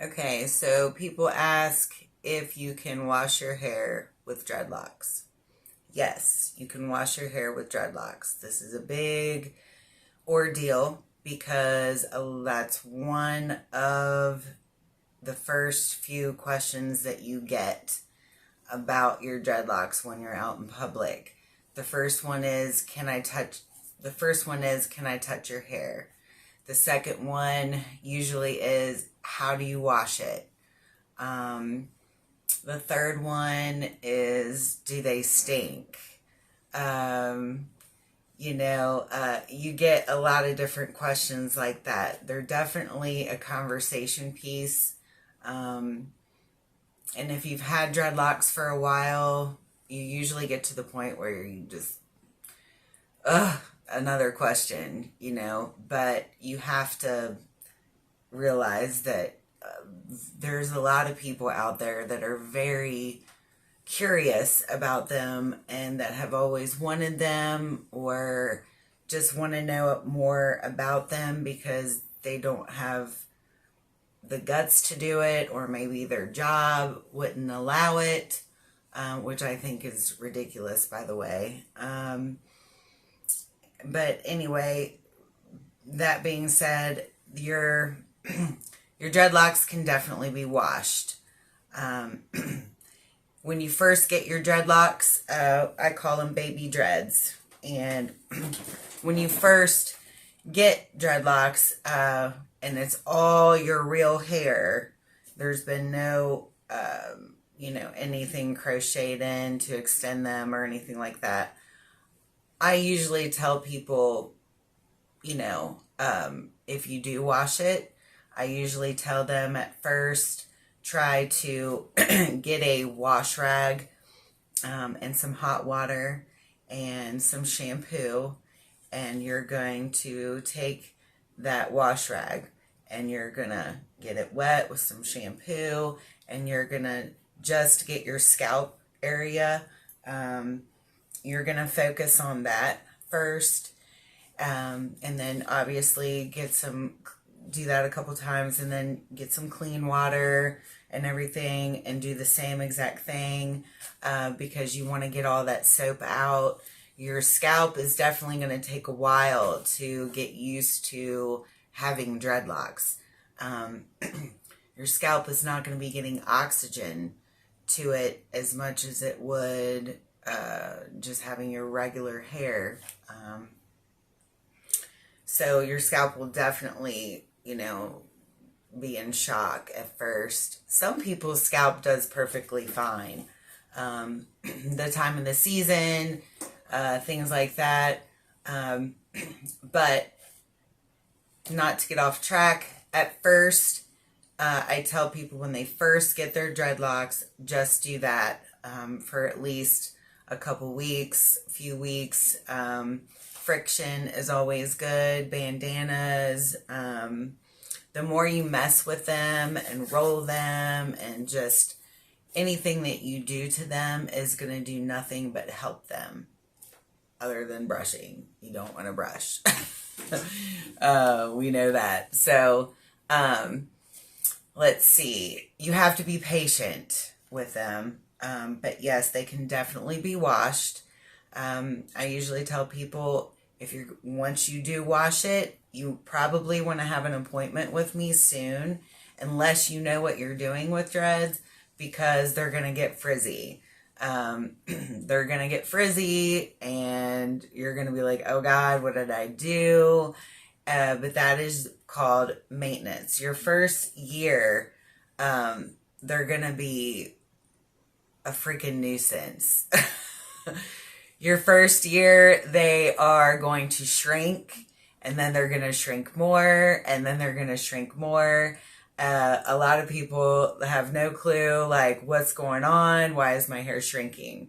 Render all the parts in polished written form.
Okay, so people ask if you can wash your hair with dreadlocks. Yes, you can wash your hair with dreadlocks. This is a big ordeal because that's one of the first few questions that you get about your dreadlocks when you're out in public. The first one is, can I touch your hair? The second one usually is, how do you wash it? The third one is, do they stink? Um, you get a lot of different questions like that. They're definitely a conversation piece. And if you've had dreadlocks for a while, you usually get to the point where you just, another question, but you have to realize that there's a lot of people out there that are very curious about them and that have always wanted them or just want to know more about them because they don't have the guts to do it, or maybe their job wouldn't allow it, which I think is ridiculous, by the way. But anyway, that being said, your your dreadlocks can definitely be washed. When you first get your dreadlocks, I call them baby dreads. And when you first get dreadlocks, and it's all your real hair, there's been no, anything crocheted in to extend them or anything like that. I usually tell people, if you do wash it, I usually tell them at first, try to get a wash rag and some hot water and some shampoo, and you're going to take that wash rag and you're gonna get it wet with some shampoo, and you're gonna just get your scalp area. You're gonna focus on that first, and then obviously do that a couple times, and then get some clean water and everything and do the same exact thing, because you want to get all that soap out. Your scalp is definitely going to take a while to get used to having dreadlocks. Your scalp is not going to be getting oxygen to it as much as it would just having your regular hair. So your scalp will definitely, be in shock at first. Some people's scalp does perfectly fine. The time of the season, things like that. But not to get off track, at first, I tell people when they first get their dreadlocks, just do that for at least a couple weeks, few weeks. Friction is always good. Bandanas. The more you mess with them and roll them and just anything that you do to them is going to do nothing but help them, other than brushing. You don't want to brush. We know that. So, let's see. You have to be patient with them. But yes, they can definitely be washed. I usually tell people, once you do wash it, you probably want to have an appointment with me soon, unless you know what you're doing with dreads, because they're going to get frizzy. They're going to get frizzy and you're going to be like, oh God, what did I do? But that is called maintenance. Your first year, they're going to be a freaking nuisance. Your first year, they are going to shrink, and then they're going to shrink more, and then they're going to shrink more. A lot of people have no clue, like, what's going on? Why is my hair shrinking?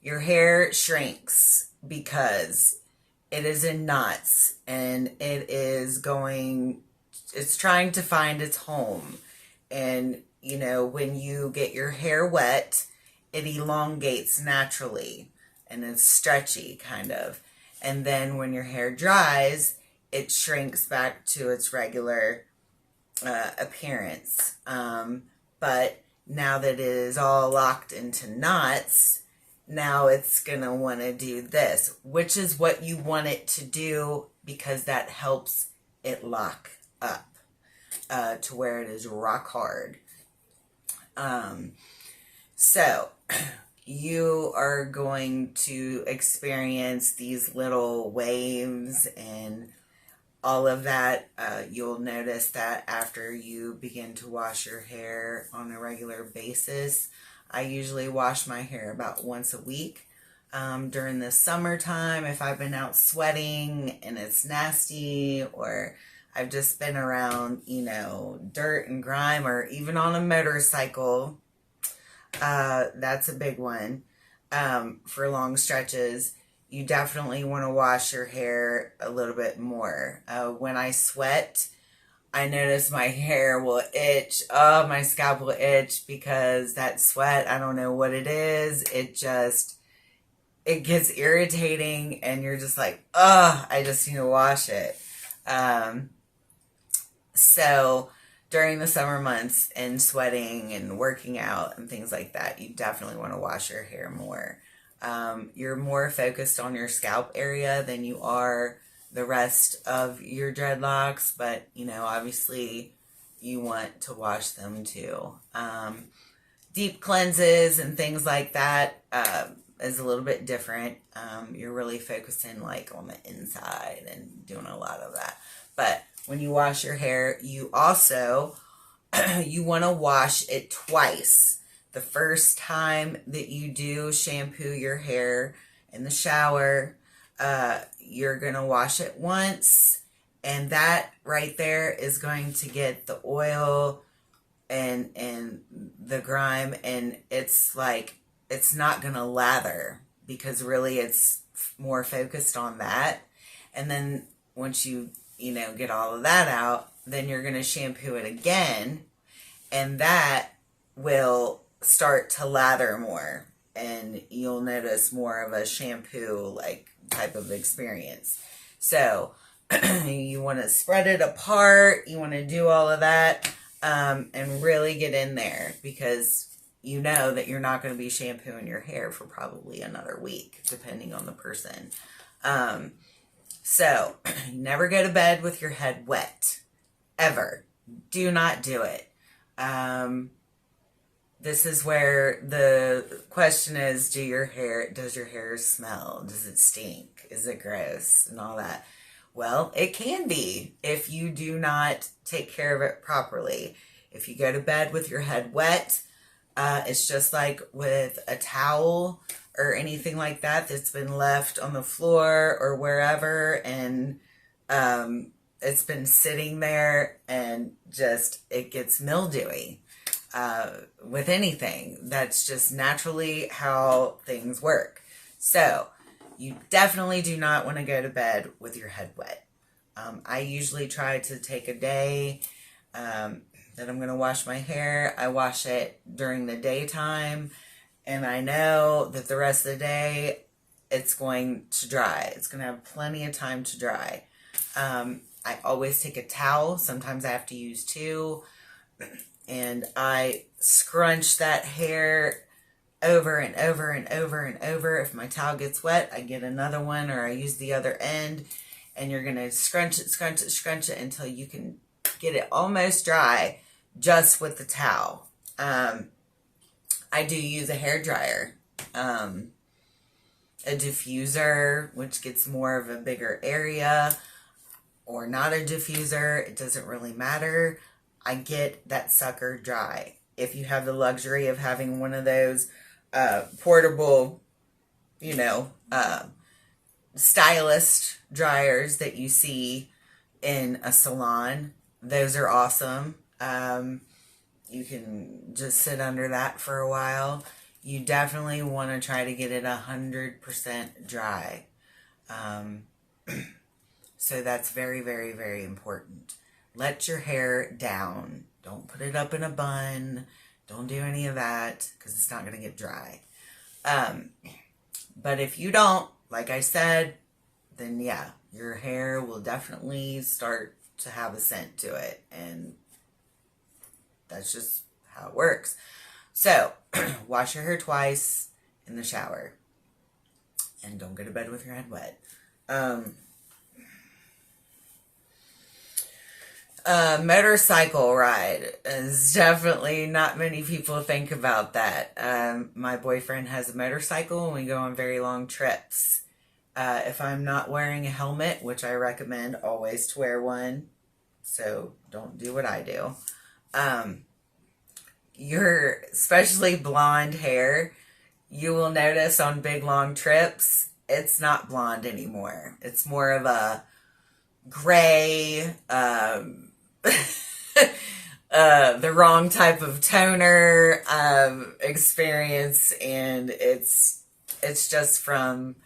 Your hair shrinks because it is in knots, and it's trying to find its home. And, when you get your hair wet, it elongates naturally. And it's stretchy, kind of. And then when your hair dries, it shrinks back to its regular appearance. But now that it is all locked into knots, now it's going to want to do this, which is what you want it to do because that helps it lock up to where it is rock hard. So you are going to experience these little waves and all of that. You'll notice that after you begin to wash your hair on a regular basis. I usually wash my hair about once a week. During the summertime, if I've been out sweating and it's nasty, or I've just been around, dirt and grime, or even on a motorcycle, that's a big one. For long stretches, you definitely want to wash your hair a little bit more. When I sweat, I notice my hair will itch. Oh, my scalp will itch because that sweat, I don't know what it is. It gets irritating and you're just like, oh, I just need to wash it. So during the summer months and sweating and working out and things like that, you definitely want to wash your hair more. You're more focused on your scalp area than you are the rest of your dreadlocks, but obviously you want to wash them too. Deep cleanses and things like that is a little bit different. You're really focusing like on the inside and doing a lot of that. But when you wash your hair, you also you want to wash it twice. The first time that you do shampoo your hair in the shower, you're going to wash it once, and that right there is going to get the oil and the grime, and it's not going to lather because really it's more focused on that. And then once you get all of that out, then you're going to shampoo it again, and that will start to lather more, and you'll notice more of a shampoo type of experience. So you want to spread it apart, you want to do all of that, and really get in there, because you know that you're not going to be shampooing your hair for probably another week, depending on the person. So never go to bed with your head wet, ever. Do not do it. This is where the question is, does your hair smell? Does it stink? Is it gross? And all that. Well, it can be if you do not take care of it properly. If you go to bed with your head wet, it's just like with a towel or anything like that that's been left on the floor or wherever, and it's been sitting there and just it gets mildewy. With anything, that's just naturally how things work. So you definitely do not want to go to bed with your head wet. I usually try to take a day that I'm going to wash my hair. I wash it during the daytime, and I know that the rest of the day it's going to dry. It's going to have plenty of time to dry. I always take a towel. Sometimes I have to use two. And I scrunch that hair over and over and over and over. If my towel gets wet, I get another one, or I use the other end. And you're going to scrunch it until you can get it almost dry just with the towel. I do use a hair dryer, a diffuser, which gets more of a bigger area, or not a diffuser. It doesn't really matter. I get that sucker dry. If you have the luxury of having one of those portable, stylist dryers that you see in a salon, those are awesome. You can just sit under that for a while. You definitely want to try to get it 100% dry. So that's very, very, very important. Let your hair down. Don't put it up in a bun. Don't do any of that, because it's not going to get dry. But if you don't, like I said, then yeah, your hair will definitely start to have a scent to it. And That's just how it works. So, wash your hair twice in the shower. And don't go to bed with your head wet. Motorcycle ride is definitely not many people think about that. My boyfriend has a motorcycle and we go on very long trips. If I'm not wearing a helmet, which I recommend always to wear one, so don't do what I do. Your especially blonde hair, you will notice on big long trips, it's not blonde anymore. It's more of a gray, the wrong type of toner experience, and it's just from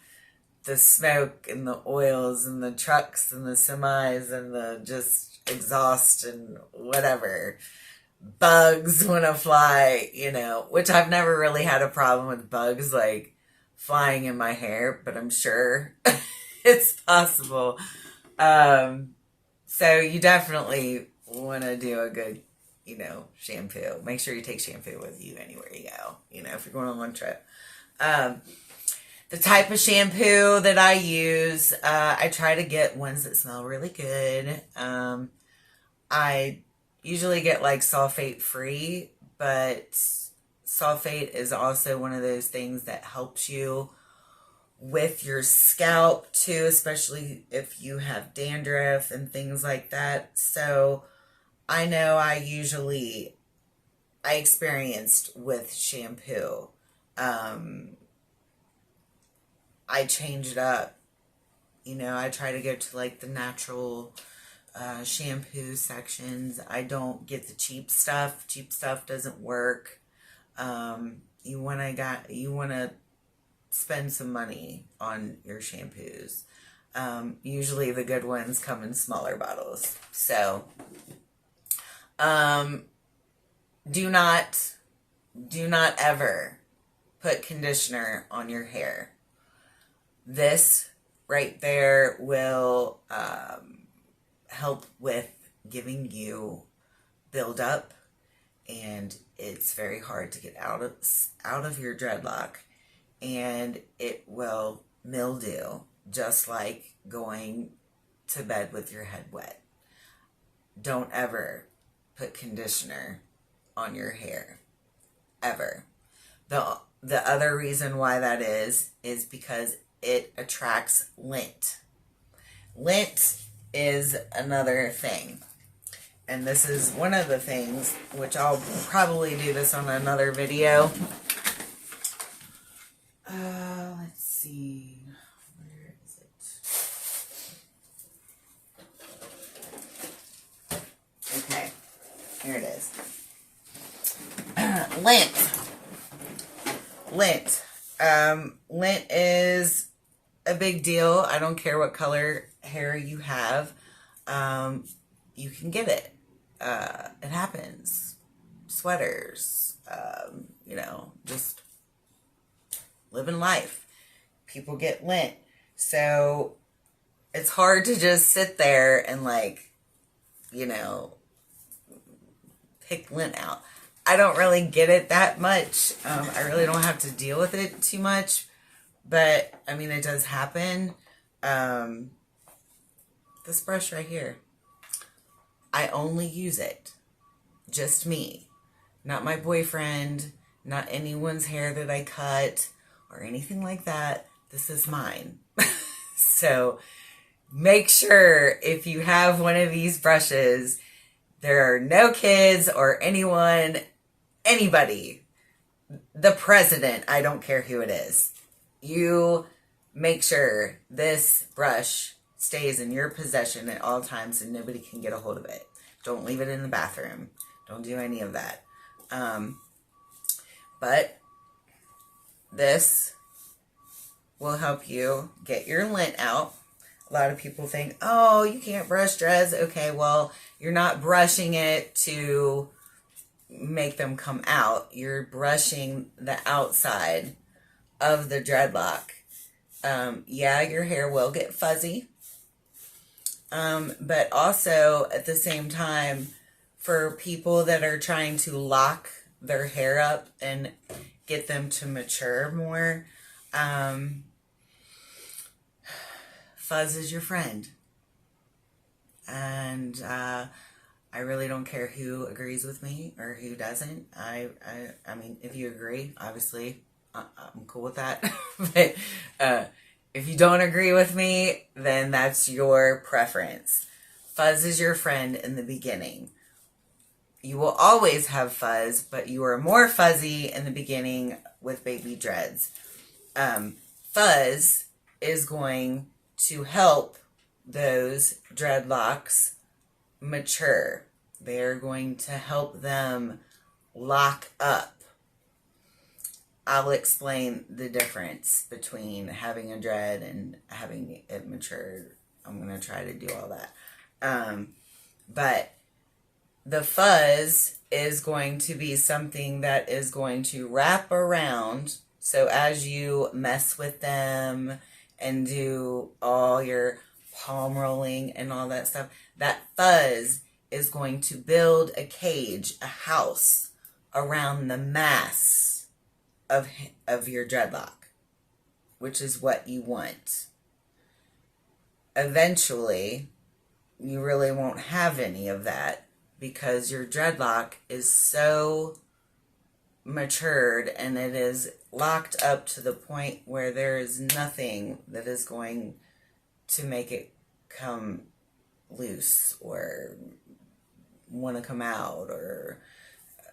the smoke and the oils and the trucks and the semis and the just exhaust and whatever. Bugs want to fly, which I've never really had a problem with bugs like flying in my hair, but I'm sure it's possible. So you definitely want to do a good, shampoo. Make sure you take shampoo with you anywhere you go, if you're going on a long trip. The type of shampoo that I use, I try to get ones that smell really good. I usually get like sulfate free, but sulfate is also one of those things that helps you with your scalp too, especially if you have dandruff and things like that. So I know I experienced with shampoo. I change it up. I try to go to like the natural shampoo sections. I don't get the cheap stuff. Cheap stuff doesn't work. You want to spend some money on your shampoos. Usually the good ones come in smaller bottles. So, do not ever put conditioner on your hair. This right there will help with giving you buildup, and it's very hard to get out of your dreadlock, and it will mildew just like going to bed with your head wet. Don't ever put conditioner on your hair, ever. The other reason why that is because it attracts lint. Lint is another thing. And this is one of the things, which I'll probably do this on another video. Let's see. Where is it? Okay. Here it is. Lint. Lint is a big deal. I don't care what color hair you have. You can get it. It happens. Sweaters, just living life. People get lint. So it's hard to just sit there and pick lint out. I don't really get it that much. I really don't have to deal with it too much. But, it does happen. This brush right here, I only use it. Just me. Not my boyfriend. Not anyone's hair that I cut or anything like that. This is mine. So, make sure if you have one of these brushes, there are no kids or anybody, the president, I don't care who it is. You make sure this brush stays in your possession at all times and nobody can get a hold of it. Don't leave it in the bathroom. Don't do any of that. But this will help you get your lint out. A lot of people think, oh, you can't brush dreads. Okay, well, you're not brushing it to make them come out. You're brushing the outside of the dreadlock. Yeah, your hair will get fuzzy. But also, at the same time, for people that are trying to lock their hair up and get them to mature more, fuzz is your friend. And I really don't care who agrees with me or who doesn't. I mean, if you agree, obviously, I'm cool with that. But if you don't agree with me, then that's your preference. Fuzz is your friend in the beginning. You will always have fuzz, but you are more fuzzy in the beginning with baby dreads. Fuzz is going to help those dreadlocks mature. They're going to help them lock up. I'll explain the difference between having a dread and having it mature. I'm going to try to do all that. But the fuzz is going to be something that is going to wrap around. So as you mess with them and do all your palm rolling and all that stuff, that fuzz is going to build a cage, a house around the mass of your dreadlock, which is what you want. Eventually, you really won't have any of that because your dreadlock is so matured and it is locked up to the point where there is nothing that is going to make it come loose or want to come out or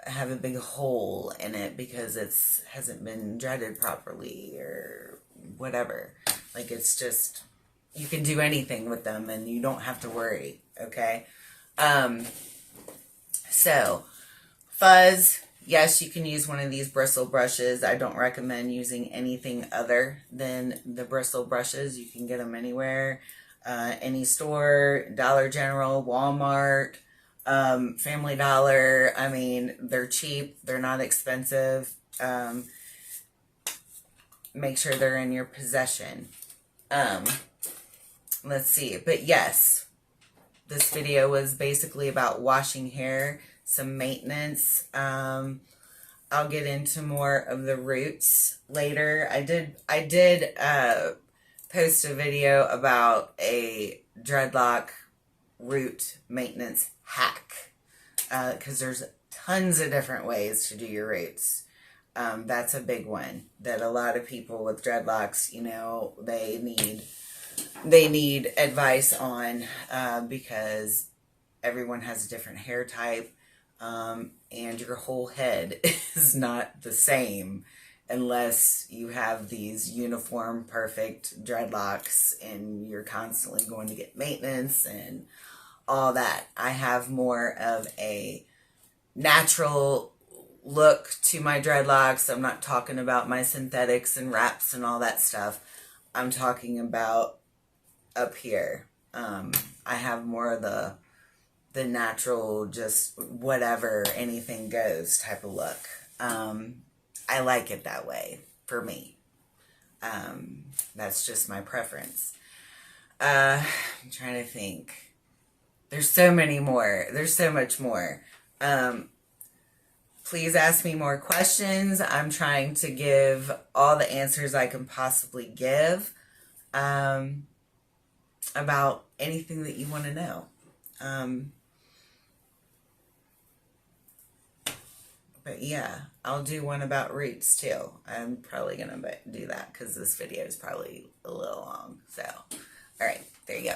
have a big hole in it because it's hasn't been dreaded properly or whatever. Like, it's just, you can do anything with them and you don't have to worry, okay? So fuzz, yes, you can use one of these bristle brushes. I don't recommend using anything other than the bristle brushes. You can get them anywhere, any store, Dollar General, Walmart, Family Dollar. I mean, they're cheap, they're not expensive. Make sure they're in your possession. Let's see, but yes, this video was basically about washing hair, some maintenance. I'll get into more of the roots later. I did post a video about a dreadlock root maintenance hack, because there's tons of different ways to do your roots. That's a big one that a lot of people with dreadlocks, you know, they need advice on, because everyone has a different hair type, and your whole head is not the same unless you have these uniform perfect dreadlocks and you're constantly going to get maintenance and all that. I have more of a natural look to my dreadlocks. I'm not talking about my synthetics and wraps and all that stuff. I'm talking about up here. I have more of the natural, just whatever, anything goes type of look. I like it that way for me. That's just my preference. I'm trying to think. There's so many more. There's so much more. Please ask me more questions. I'm trying to give all the answers I can possibly give about anything that you want to know. But yeah, I'll do one about roots too. I'm probably going to do that because this video is probably a little long. So, all right, there you go.